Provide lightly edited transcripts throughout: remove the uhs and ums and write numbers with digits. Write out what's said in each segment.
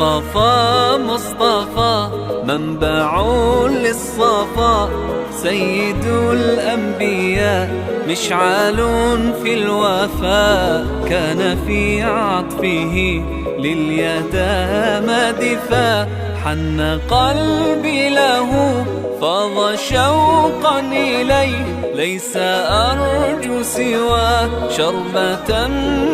مصطفى مصطفى منبع للصفا، سيد الأنبياء مشعل في الوفاء، كان في عطفه لليتامى دفاع. حن قلبي له فاض شوقا إليه، ليس أرجو سوى شربة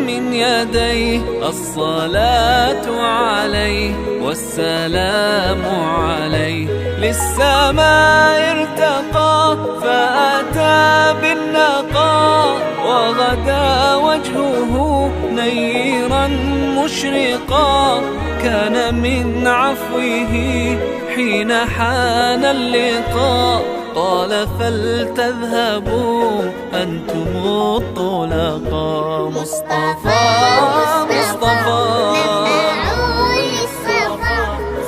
من يديه. الصلاة عليه والسلام عليه، للسماء ارتقى فأتى بالنقاء، وغدا وجهه نيرا مشرقا. كان من عفوه حين حان اللقاء، قال فلتذهبوا أنتم الطلقاء. مصطفى مصطفى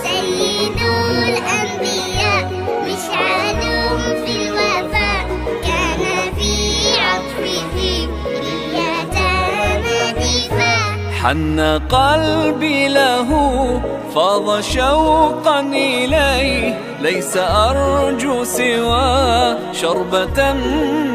سيد الأنبياء مشعل في الوفاء، كان في عطفه لليتامى دفاع. حن قلبي له فاض شوقا إليه، ليس أرجو سوى شربة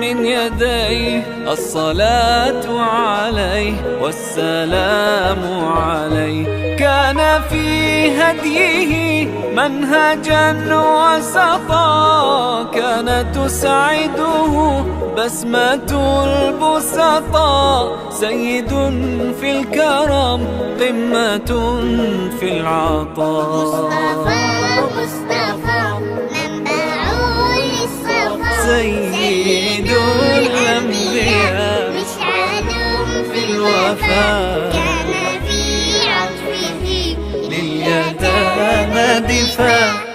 من يديه. الصلاة عليه والسلام عليه، كان في هديه منهجا وسطا، كانت تسعده بسمة البسطاء. سيد في الكرم قمة في العطاء. مصطفى منبع للصفا، سيد الأنبياء مشعل في الوفاء، كان في عطفه لليتامى دفاع.